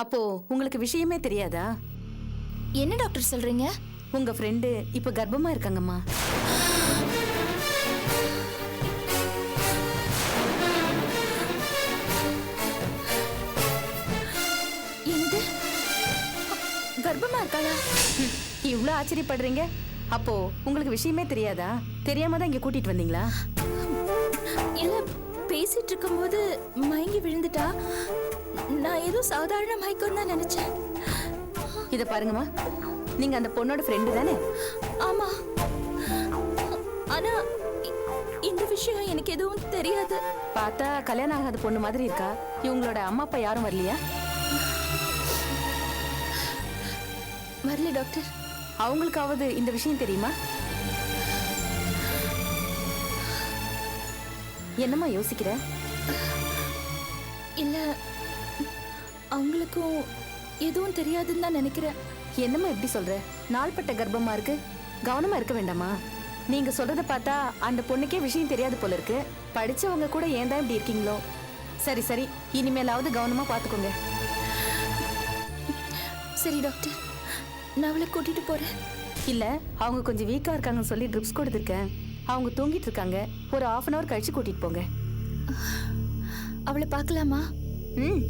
அப்போ உங்களுக்கு விஷயமே தெரியாதா? என்ன டாக்டர் சொல்றீங்க? உங்க ஃப்ரெண்டு இப்ப கர்ப்பமா இருக்காங்கம்மா. என்னது? கர்ப்பமா இருக்காளா? இவ்ளோ ஆச்சரியப்படுறீங்க? அப்போ உங்களுக்கு விஷயமே தெரியாதா? தெரியாம தான் இங்க கூட்டிட்டு வந்தீங்களா? இல்ல, பேசிட்டு இருக்கும்போது மயங்கி விழுந்துட்டா. நான் ஏதோ சாதாரண மயக்கம் தான் நினைச்சேன். இத பாருங்கம்மா, நீங்க அந்த பொண்ணோட ஃப்ரெண்டு தானே? ஆமா, ஆனா இந்த விஷயம் எனக்கு எதுவும் தெரியாது. பார்த்தா கல்யாணம் ஆகாத பொண்ணு மாதிரி இருக்கா. இவங்களோட அம்மா அப்பா யாரும் வரலையா? வரல டாக்டர். அவங்களுக்காவது இந்த விஷயம் தெரியுமா? என்னம்மா யோசிக்கிற? இல்ல, அவங்களுக்கும் எதுவும் தெரியாதுன்னு தான் நினைக்கிறேன். என்னம்மா எப்படி சொல்ற? நாள்பட்ட கர்ப்பமா இருக்கு, கவனமா இருக்க வேண்டாமா? நீங்க சொல்றத பார்த்தா அந்த பொண்ணுக்கே விஷயம் தெரியாது போல இருக்கு. படிச்சவங்க கூட ஏன் தான் இப்படி இருக்கீங்களோ? சரி சரி, இனிமேலாவது கவனமா பாத்துக்கோங்க. சரி டாக்டர், நான் அவளை கூட்டிட்டு போறேன். இல்ல, அவங்க கொஞ்சம் வீக்கா இருக்காங்கன்னு சொல்லி ட்ரிப்ஸ் கொடுத்துருக்கேன். அவங்க தூங்கிட்டு இருக்காங்க. ஒரு 1/2 hour கழிச்சு கூட்டிட்டு போங்க. அவளை பார்க்கலாமா? ம்.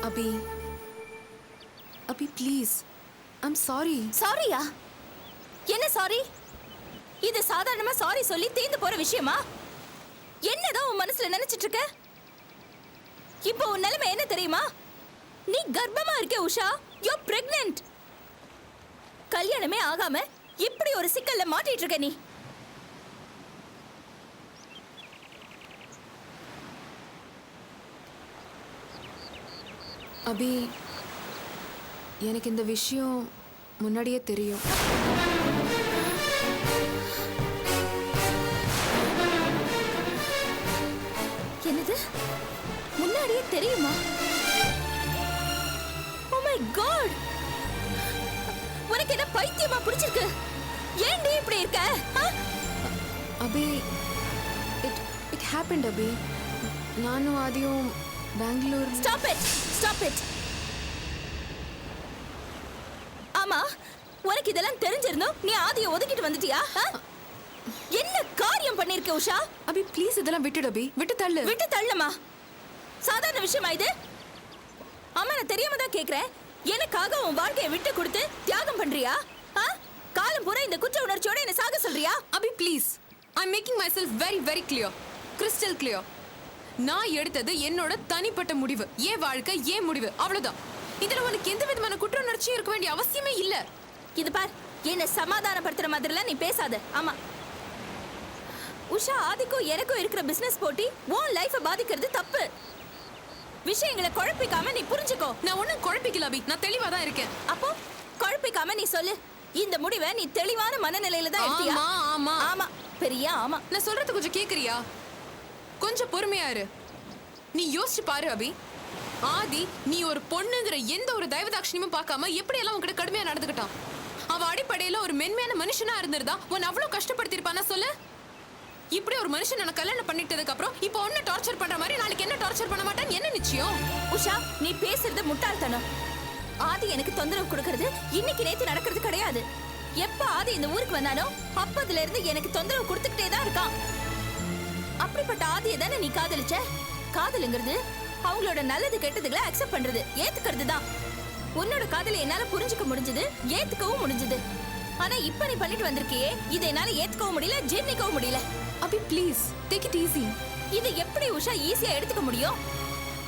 அபி, அபி ப்ளீஸ், ஐம் சாரி. சாரியா? என்ன சாரி? இது சாதாரணமா சாரி சொல்லி தீர்ந்து போற விஷயமா? என்னதான் உன் மனசுல நினைச்சிட்டு இருக்க? இப்போ உன் நிலைமை என்ன தெரியுமா? நீ கர்ப்பமா இருக்க உஷா. You are pregnant. கல்யாணமே ஆகாம இப்படி ஒரு சிக்கல்ல மாட்டிட்டு இருக்க நீ. அபி, எனக்கு இந்த விஷயம் முன்னாடியே தெரியும். என்னது? முன்னாடியே தெரியுமா? Oh my god! உனக்கு என்ன பைத்தியமா பிடிச்சிருக்கு? ஏன்டி இப்படி இருக்க? Abhi, it happened Abhi. நானும் ஆதியும் Bangalore. Stop it! Stop it! ஆமா, உனக்கு இதெல்லாம் தெரிஞ்சிருந்தோம் நீ ஆதியை ஒதுக்கிட்டு வந்துட்டியா? என்ன காரியம் பண்ணிருக்க உஷா? அபி ப்ளீஸ், இதெல்லாம் விட்டுடு அபி, விட்டு தள்ளு. விட்டு தள்ளமா? சாதாரண விஷயமா இது? அம்மா, நான் தெரியாம தான் கேக்குறேன். எனக்காக உன் வாழ்க்கையை விட்டு கொடுத்து தியாகம் பண்றியா? காலம் பூரா இந்த குற்ற உணர்ச்சியோட என்ன சாக சொல்றியா? Abhi please, I'm making myself very very clear, crystal clear. நான் எடுத்தது என்னோட தனிப்பட்ட முடிவு, ஏன் வாழ்க்கை ஏன் முடிவு, அவ்வளவுதான். இதுல உனக்கு எந்த விதமான குற்ற உணர்ச்சியும் இருக்க வேண்டிய அவசியமே இல்ல. இது பார், என்ன சமாதானப்படுத்துற மாதிரிலாம் நீ பேசாத. ஆமா உஷா, ஆதிக்கும் எனக்கும் இருக்கிற பிசினஸ் போட்டி உன் லைஃப பாதிக்கிறது தப்பு. விஷயங்களை குழப்பிக்காம நீ புரிஞ்சுக்கோ. நான் ஒன்னும் குழப்பிக்கல அபி, நான் தெளிவா தான் இருக்கேன். அப்போ குழப்பிக்காம நீ சொல்லு. இந்த முடிவை நீ தெளிவான மனநிலையில தான் எடுத்தியா? ஆமா ஆமா ஆமா, பெரிய ஆமா. நான் சொல்றது கொஞ்சம் கேக்குறியா? கொஞ்சம் பொறுமையா இரு. நீ யோசிச்சு பாரு அபி. ஆதி நீ ஒரு பொண்ணுங்கிற எந்த ஒரு தயவதாட்சியமும் பார்க்காம எப்படி எல்லாம் உன்கிட்ட கடுமையா நடந்துக்கிட்டான். அவ அடிப்படையில ஒரு மென்மையான மனுஷனா இருந்திருந்தா உன்னை அவ்வளவு கஷ்டப்படுத்திருப்பானா சொல்லு? இப்படி ஒரு மனுஷன் நான் கல்யாணம் பண்ணிட்டதுக்கு அப்புறம் இப்போ ஒன்னு டார்ச்சர் பண்ற மாதிரி நாளைக்கு என்ன டார்ச்சர் பண்ண மாட்டேன்னு என்ன நிச்சயம்? உஷா, நீ பேசுறது முட்டாள்தனம். ஆதி எனக்கு தொந்தரவு கொடுக்கறது இன்னைக்கு நேத்து நடக்கிறது கிடையாது. எப்ப ஆதி இந்த ஊருக்கு வந்தானோ அப்பதுல இருந்து எனக்கு தொந்தரவு கொடுத்துக்கிட்டே தான் இருக்கான். அப்படிப்பட்ட ஆதியை தானே நீ காதலிச்ச? காதலுங்கிறது அவங்களோட நல்லது கெட்டதுகளை அக்செப்ட் பண்றது, ஏத்துக்கிறது தான். உன்னோட காதலை என்னால புரிஞ்சுக்க முடிஞ்சது, ஏத்துக்கவும் முடிஞ்சது. ஆனா இப்ப நீ பண்ணிட்டு வந்திருக்கியே, இதை என்னால ஏத்துக்கவும் முடியல, ஜீர்ணிக்கவும் முடியல. அபி ப்ளீஸ் டேக் இட் ஈஸி. இது எப்படி உஷா ஈஸியா எடுத்துக்க முடியும்?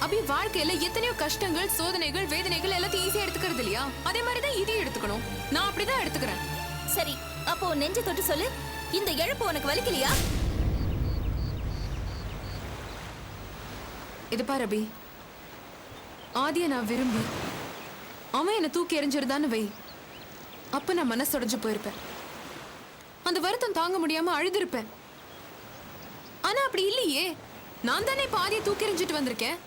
அபி வாழ்க்கையில எத்தனையோ கஷ்டங்கள், சோதனைகள், வேதனைகள் எல்லாத்தையும் ஈஸியா எடுத்துக்கிறது இல்லையா? அதே மாதிரி தான் இதையும் எடுத்துக்கணும். நான் அப்படிதான் எடுத்துக்கிறேன். சரி, அப்போ நெஞ்ச தொட்டு சொல்லு, இந்த இழப்பு உனக்கு வலிக்கலையா? இது பாரு அபி, ஆதியை நான் விரும்பி அவன் என்னை தூக்கி எறிஞ்சிருந்தான்னு வை, அப்ப நான் மனசுடைஞ்சு போயிருப்பேன். அந்த வருத்தம் தாங்க முடியாம அழுதுருப்பேன். ஆனா அப்படி இல்லையே. நான் தானே இப்ப ஆதியை தூக்கி எறிஞ்சிட்டு வந்திருக்கேன்.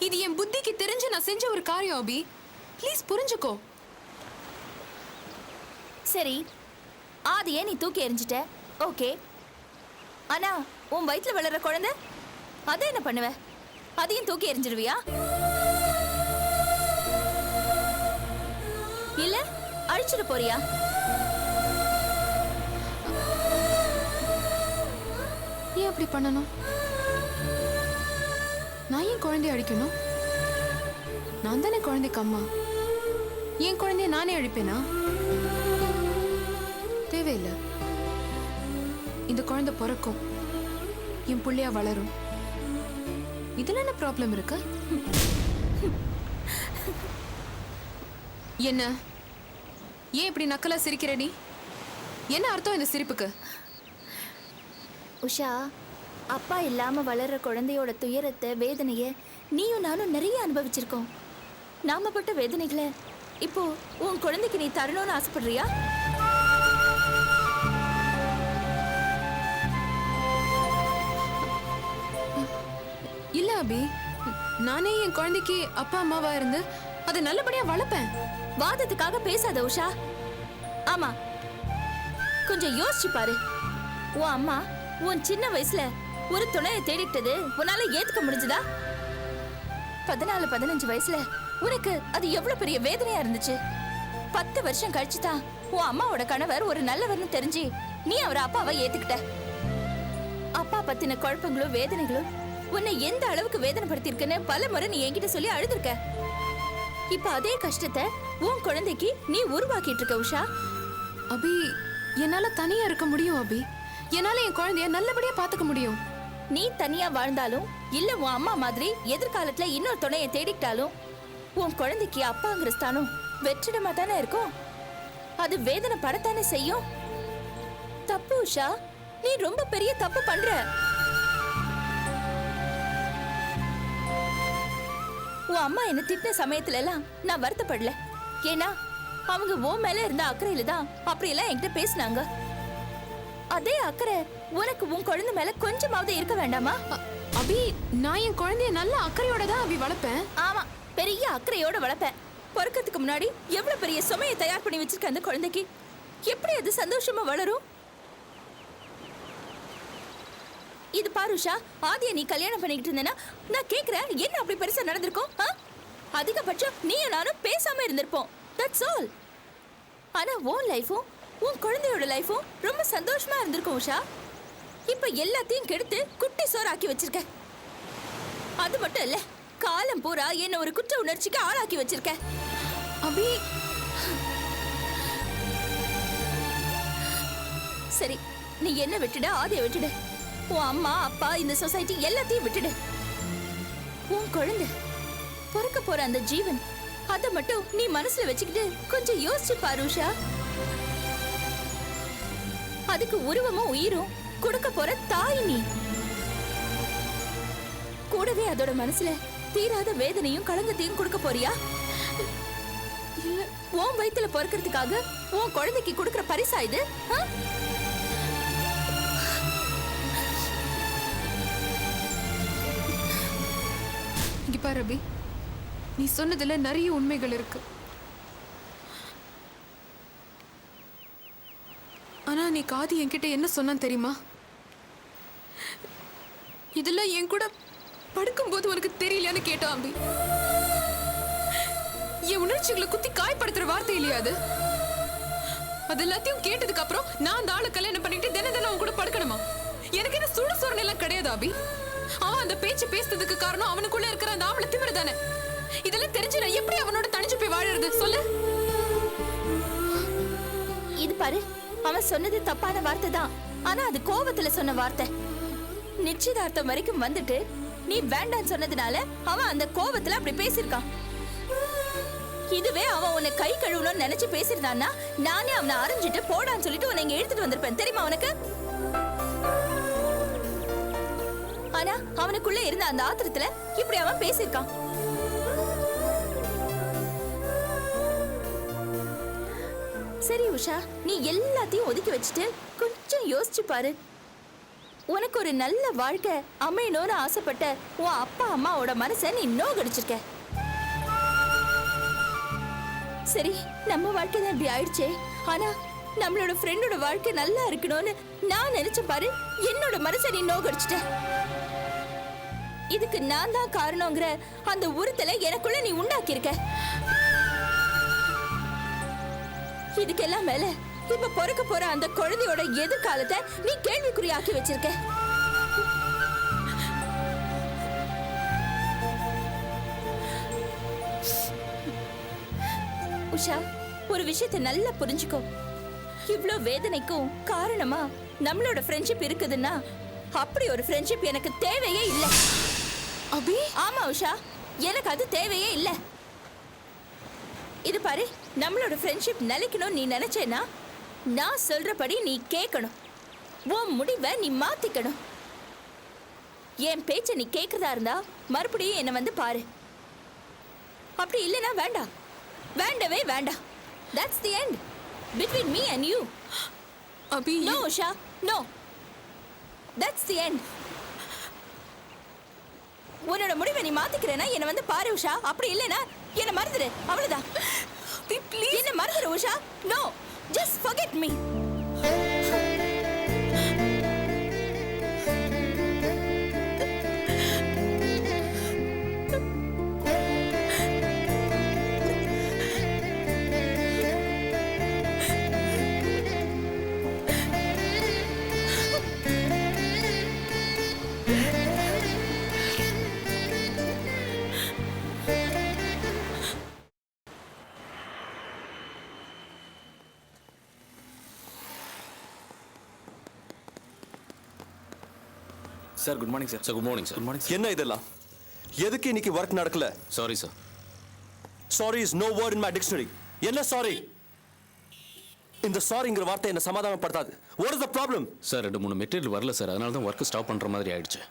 இது என் புத்திக்கு தெரிஞ்சு நான் செஞ்ச ஒரு காரியம் அபி. ப்ளீஸ் புரிஞ்சுக்கோ. சரி, ஆதியே நீ தூக்கி எறிஞ்சிட்ட, ஓகே. ஆனா உன் வயித்துல வளர்ற குழந்தை, அதை என்ன பண்ணுவ? அதையும் தூக்கி எறிஞ்சிருவியா? இல்ல அழிச்சிட போறியா? ஏன் அப்படி பண்ணணும்? நான் ஏன் குழந்தைய அழிக்கணும்? நான் தானே குழந்தைக்கு அம்மா. என் குழந்தைய நானே அழிப்பேனா? தேவையில்லை. இந்த குழந்தை பிறக்கும், என் புள்ளையா வளரும். இதுல என்ன ப்ராப்ளம் இருக்கு? என்ன ஏன் இப்படி நக்கலா சிரிக்கிற நீ? என்ன அர்த்தம் இந்த சிரிப்புக்கு? உஷா, அப்பா இல்லாம வளர்ற குழந்தையோட துயரத்தை, வேதனைய நீயும் நானும் நிறைய அனுபவிச்சிருக்கோம். நாம பட்ட வேதனைகளை இப்போ உன் குழந்தைக்கு நீ தரணும்னு ஆசைப்படுறியா? இல்ல அபி, நானே என் குழந்தைக்கு அப்பா அம்மாவா இருந்து அதை நல்லபடியா வளர்ப்பேன். வாதத்துக்காக பேசாத உஷா. ஆமா, கொஞ்சம் யோசிச்சு பாரு. உன் அம்மா உன் சின்ன வயசுல ஒரு துணையை தேடிட்டது உன்னால ஏத்துக்க முடிஞ்சதா? 14-15 வயசுல உனக்கு அது எவ்வளவு பெரிய வேதனையா இருந்துச்சு. 10 வருஷம் கழிச்சுதான் உன் அம்மாவோட கணவர் ஒரு நல்லவர்னு தெரிஞ்சு நீ அவரை அப்பாவை ஏத்துக்கிட்ட. அப்பா பத்தின குழப்பங்களும் வேதனைகளும் உன்னை எந்த அளவுக்கு வேதனைப்படுத்திருக்குன்னு பல முறை நீ என்கிட்ட சொல்லி அழுதுருக்க. இப்ப அதே கஷ்டத்தை உன் குழந்தைக்கு நீ உருவாக்கிட்டு இருக்க உஷா. அபி, என்னால தனியா இருக்க முடியும் அபி. என்னால என் குழந்தைய நல்லபடியா பாத்துக்க முடியும். நீ தனியா வாழ்ந்தாலும் இல்ல உன் அம்மா மாதிரி எதிர்காலத்துல இன்னொரு துணையை தேடிக்கிட்டாலும் உன் குழந்தைக்கு அப்பாங்கிற ஸ்தானம் வெற்றிடமா தானே இருக்கும். அது வேதனை படத்தானே செய்யும். தப்பு உஷா, நீ ரொம்ப பெரிய தப்பு பண்ற. உன் அம்மா என்ன திட்டின சமயத்துல எல்லாம் நான் வருத்தப்படல. ஏன்னா அவங்க உன் மேல இருந்த அக்கறையில தான் அப்படி எல்லாம் என்கிட்ட பேசினாங்க. அதே அக்கறை உனக்கு உன் குழந்தை மேல கொஞ்சமாவது இருக்க வேண்டாமா? அபி, நான் என் குழந்தைய நல்ல அக்கறையோட தான் அபி வளர்ப்பேன். ஆமா, பெரிய அக்கறையோட வளர்ப்பேன். பிறக்கிறதுக்கு முன்னாடி எவ்வளவு பெரிய சுமையை தயார் பண்ணி வச்சிருக்க அந்த குழந்தைக்கு எப்படி அது சந்தோஷமா வளரும்? இது பாருஷா, ஆதியை நீ கல்யாணம் பண்ணிக்கிட்டு இருந்தேன்னா நான் கேக்குறேன், என்ன அப்படி பெருசா நடந்திருக்கும்? அதிகபட்சம் நீயும் நானும் பேசாம இருந்திருப்போம். That's all. ஆனா உன் லைஃபும் உன் குழந்தையோட லைஃபும் ரொம்ப சந்தோஷமா இருந்திருக்கும் உஷா. இப்ப எல்லாத்தையும் கெடுத்து குட்டி சோறாக்கி வச்சிருக்க. அது மட்டும் இல்ல, காலம் பூரா என்ன ஒரு குற்ற உணர்ச்சிக்கு ஆளாக்கி வச்சிருக்க. அபி, சரி, நீ என்ன விட்டுட, ஆதியை விட்டுடு. உன் அம்மா அப்பா இந்த சொசைட்டி எல்லாத்தையும் விட்டுடு. உன் குழந்தை பிறக்க போற அந்த ஜீவன், அதை மட்டும் நீ மனசுல வச்சுக்கிட்டு கொஞ்சம் யோசிச்சு பாரு உஷா. அதுக்கு உருவமும் உயிரும் கொடுக்க போற தாய் நீ. கூடவே அதோட மனசுல தீராத வேதனையும் களங்கத்தையும் கொடுக்க போறியா? இல்ல, உன் வயித்துல பிறக்கிறதுக்காக உன் குழந்தைக்கு கொடுக்கற பரிசா இது? இங்க பாரு அபி, நீ சொன்னதுல நிறைய உண்மைகள் இருக்கு. ஆனா நீ காதி என்கிட்ட என்ன சொன்னான் தெரியுமா? இதெல்லாம் என் கூட படுக்கும்போது உனக்கு தெரியலையான்னு கேட்டான் அபி. என் உணர்ச்சிகளை குத்தி காயப்படுத்துற வார்த்தை இல்லையா அது? அது எல்லாத்தையும் கேட்டதுக்கு அப்புறம் நான் அந்த ஆளை கல்யாணம் பண்ணிட்டு தினம் அவன் கூட படுக்கணுமா? எனக்கு என்ன சுடு சொரணை எல்லாம் கிடையாது அபி. அவன் அந்த பேச்சு பேசுறதுக்கு காரணம் அவனுக்குள்ள இருக்கிற அந்த ஆம்பளை திமிரு தானே. இதெல்லாம் தெரிஞ்சு நான் எப்படி அவனோட தனிச்சு போய் வாழறது சொல்லு? இது பாரு, அவன் சொன்னது தப்பான வார்த்தை தான். ஆனா அது கோபத்துல சொன்ன வார்த்தை. நிச்சயதார்த்தம் வரைக்கும் வந்துட்டு நீ வேண்டான்னு சொன்னதுனால அவன் அந்த கோபத்துல அப்படி பேசியிருக்கான். இதுவே அவன் உன்னை கை கழுவணும்னு நினைச்சு பேசிருந்தான்னா நானே அவனை அரைஞ்சிட்டு போடான்னு சொல்லிட்டு உன்னை இங்க எடுத்துட்டு வந்திருப்பேன். தெரியுமா உனக்கு? ஆனா அவனுக்குள்ள இருந்த அந்த ஆத்திரத்துல இப்படி அவன் பேசியிருக்கான். சரி உஷா, நீ எல்லாத்தையும் ஒதுக்கி வச்சுட்டு கொஞ்சம் யோசிச்சு பாரு. உனக்கு ஒரு நல்ல வாழ்க்கை அமையணும்னு ஆசைப்பட்ட உன் அப்பா அம்மாவோட மனசை நீ நோகடிச்சிருக்க. சரி, நம்ம வாழ்க்கை தான் இப்படி ஆயிடுச்சே. ஆனா நம்மளோட ஃப்ரெண்டோட வாழ்க்கை நல்லா இருக்கணும்னு நான் நினைச்ச பாரு, என்னோட மனசை நீ நோகடிச்சிட்ட. இதுக்கு நான் தான் காரணங்கிற அந்த உறுத்தலை எனக்குள்ள நீ உண்டாக்கி இருக்க. இதுக்கெல்லாம் மேல இப்ப பிறக்க போற அந்த குழந்தையோட எதிர்காலத்தை நீ கேள்விக்குறியாக்கி வச்சிருக்க. உஷா, ஒரு விஷயத்தை நல்லா புரிஞ்சுக்கோ. இவ்ளோ வேதனைக்கும் காரணமா நம்மளோட ஃப்ரெண்ட்ஷிப் இருக்குதுன்னா அப்படி ஒரு ஃப்ரெண்ட்ஷிப் எனக்கு தேவையே இல்லை அபி. ஆமா உஷா, எனக்கு அது தேவையே இல்லை. இது பாரு, நம்மளோட ஃப்ரெண்ட்ஷிப் நிலைக்கணும் நீ நினைச்சேன்னா நான் சொல்றபடி நீ கேட்கணும். உன் முடிவை நீ மாத்திக்கணும். என் பேச்ச நீ கேட்கறதா இருந்தா மறுபடியும் என்ன வந்து பாரு. அப்படி இல்லைன்னா வேண்டாம், வேண்டவே வேண்டாம். That's the end between me and you. Abhi, No Usha, no. That's the end. உன்னோட முடிவை நீ மாத்திக்கிறேன்னா என்ன வந்து பாரு உஷா. அப்படி இல்லைன்னா என்ன மறந்துடு, அவ்வளவுதான். என்ன மறந்துடு Usha. No, just forget me. Sir good morning sir. Sir good morning sir. Good morning என்ன இதெல்லாம்? எதுக்கு இன்னைக்கு ஒர்க் நடக்கல? Sorry sir. Sorry is no word in my dictionary. என்ன சாரி? இந்த சாரிங்கிற வார்த்தை என்ன சமாதானப்படுத்தாது. What is the problem? Sir 2-3 material வரல சார், அதனால தான் ஒர்க் ஸ்டாப் பண்ற மாதிரி ஆயிடுச்சு.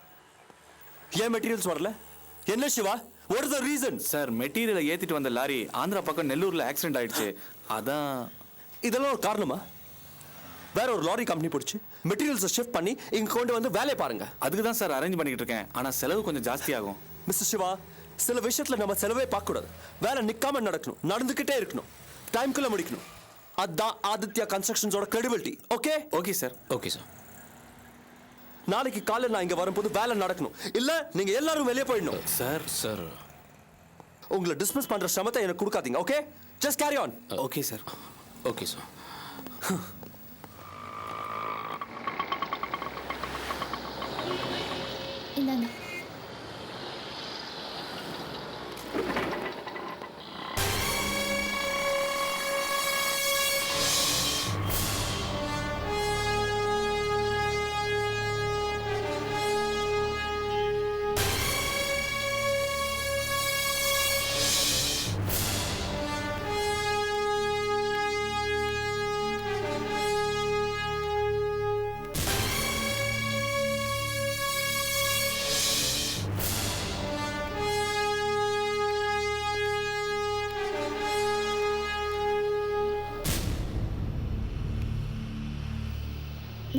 ஏன் மெட்டீரியல்ஸ் வரல? என்ன Siva? What is the reason? Sir மெட்டீரியலை ஏத்திட்டு வந்த லாரி ஆந்திரா பக்கம் நெல்லூர்ல ஆக்சிடென்ட் ஆயிடுச்சு. அதான். இதெல்லாம் ஒரு காரணமா? வேற ஒரு லாரி கம்பெனி பிடிச்சி மெட்டீரியல்ஸை ஷிஃப்ட் பண்ணி இங்க கொண்டு வந்து வேலையை பாருங்க. அதுக்கு தான் சார் அரேஞ்ச் பண்ணிக்கிட்டு இருக்கேன். ஆனா செலவு கொஞ்சம் ஜாஸ்தி ஆகும். மிஸ்டர் சிவா, சில விஷயத்துல நம்ம செலவே பார்க்க கூடாது. வேலை நிக்காம நடக்கணும், நடந்துகிட்டே இருக்கணும், டைம்குள்ள முடிக்கணும். அதான் ஆதித்யா கன்ஸ்ட்ரக்ஷன்ஸோட credibility. Okay? Okay sir. Okay sir. நாளைக்கு காலையில் நான் இங்க வரும்போது வேலை நடக்கணும். இல்ல நீங்க எல்லாரும் வெளியே போயிடணும். சார். சார் உங்களை டிஸ்மிஸ் பண்ற சிரமத்தை எனக்கு கொடுக்காதீங்க. Okay? Just carry on. Okay sir. Okay sir. இந்தாங்க.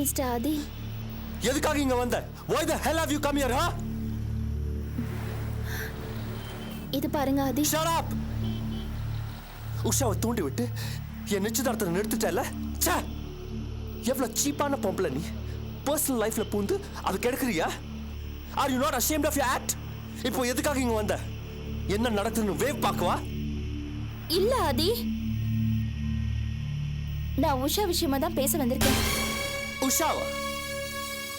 மிஸ்டர் ஆதி, எதுக்காக இங்க வந்த? Why the hell have you come here, huh? இது பாருங்க ஆதி. Shut up. உஷாவை தூண்டி விட்டு என் நிச்சயதார்த்தத்தை நிறுத்திட்டல. ச்சே, எவ்வளவு சீப்பான பொம்பளை நீ. பர்சனல் லைஃப்ல பூந்து அது கெடுக்கிறியா? Are you not ashamed of your act? இப்போ எதுக்காக இங்க வந்த? என்ன நடக்குதுன்னு வேவ் பார்க்கவா? இல்ல ஆதி, நான் உஷா விஷயமா தான் பேச வந்திருக்கேன். உஷாவா?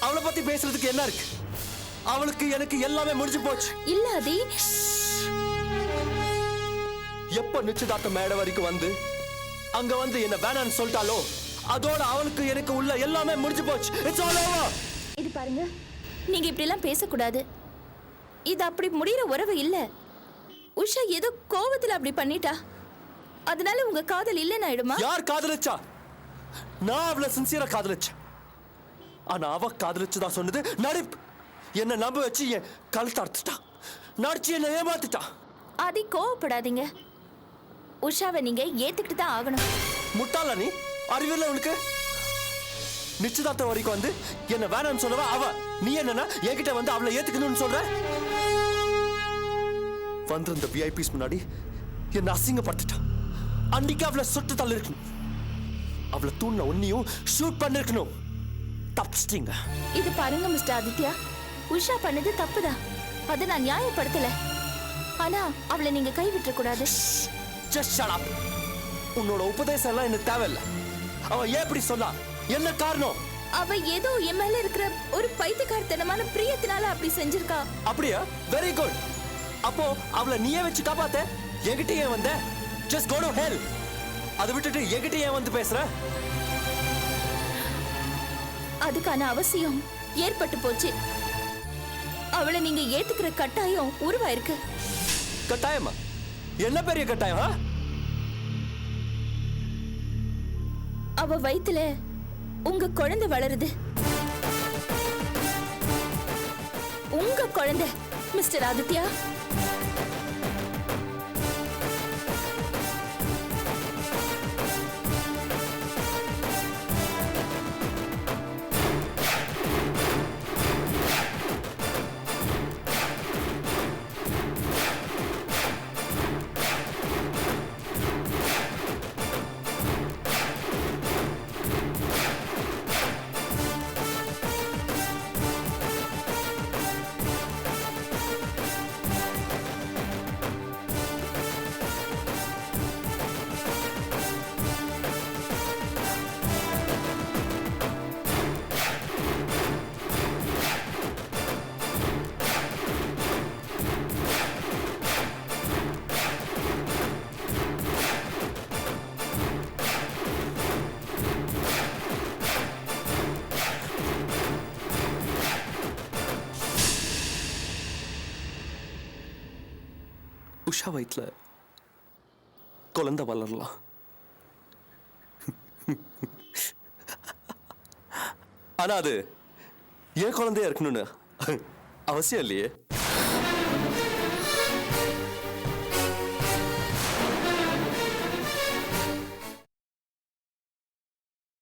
அவளை பத்தி பேசுறதுக்கு என்ன இருக்கு? அவளுக்கு எனக்கு எல்லாமே முடிஞ்சு போச்சு. இல்ல ஆதி, எப்ப நிச்சயதார்த்த மேடை வரைக்கும் வந்து அங்க வந்து என்ன வேணான்னு சொல்லிட்டாலோ அதோட அவளுக்கு எனக்கு உள்ள எல்லாமே முடிஞ்சு போச்சு. It's all over. இது பாருங்க, நீங்க இப்படி எல்லாம் பேசக்கூடாது. இது அப்படி முடிகிற உறவு இல்ல. உஷா ஏதோ கோவத்துல அப்படி பண்ணிட்டா, அதனால உங்க காதல் இல்லைன்னு ஆயிடுமா? யார் காதலிச்சா? நான் அவளை சின்சியரா காதலிச்சேன். ஆனா அவ காதலிச்சுதான் சொன்னது நடிப்பு. என்ன நம்ப வச்சு என் கழுத்தை அறுத்துட்டா, நடிச்சு என்ன ஏமாத்திட்டா. ஆதி, கோவப்படாதீங்க. உஷாவை நீங்க ஏத்துக்கிட்டு தான் ஆகணும். முட்டாளா நீ? அறிவில்லை உனக்கு? நிச்சயதார்த்தம் வரைக்கும் வந்து என்ன வேணாம்னு சொல்லவா அவ? நீ என்னன்னா என்கிட்ட வந்து அவளை ஏத்துக்கணும்னு சொல்ற? வந்திருந்த விஐபிஸ் முன்னாடி என்ன அசிங்கப்படுத்திட்டான். அன்னைக்கு அவளை சுட்டு தள்ளிருக்கணும். அவளை தூண்ன ஒன்னையும் ஷூட் பண்ணிருக்கணும். தப்பிச்சிட்டீங்க. இது பாருங்க மிஸ்டர் ஆதித்யா, உஷா பண்ணது தப்புதான். அதை நான் நியாயப்படுத்தல. ஆனா அவளை நீங்க கைவிட்ட கூடாது. Just shut up. உன்னோட உபதேசம் எல்லாம் எனக்கு தேவையில்லை. அவ ஏன் இப்படி சொன்னா? என்ன காரணம்? அவ ஏதோ என் மேல இருக்கிற ஒரு பைத்தியக்காரத்தனமான பிரியத்தினால அப்படி செஞ்சிருக்கா. அப்படியா? Very good. அப்போ அவளை நீயே வச்சு காப்பாத்த என்கிட்ட ஏன் வந்த? Just go to hell. அதை விட்டுட்டு என்கிட்ட ஏன் வந்து பேசுற? அதுக்கான அவசியம் ஏற்பட்டு போச்சு. அவளை நீங்க ஏத்துக்கிற கட்டாயம் உருவாயிருக்கு. கட்டாயமா? என்ன பெரிய கட்டாயம்? அவ வயித்துல உங்க குழந்தை வளருது. உங்க குழந்தை மிஸ்டர் ஆதித்யா. உஷா வயிற்றுல குழந்தை வளரலாம். ஆனா அது என் குழந்தையா இருக்கணும்னு அவசியம் இல்லையே.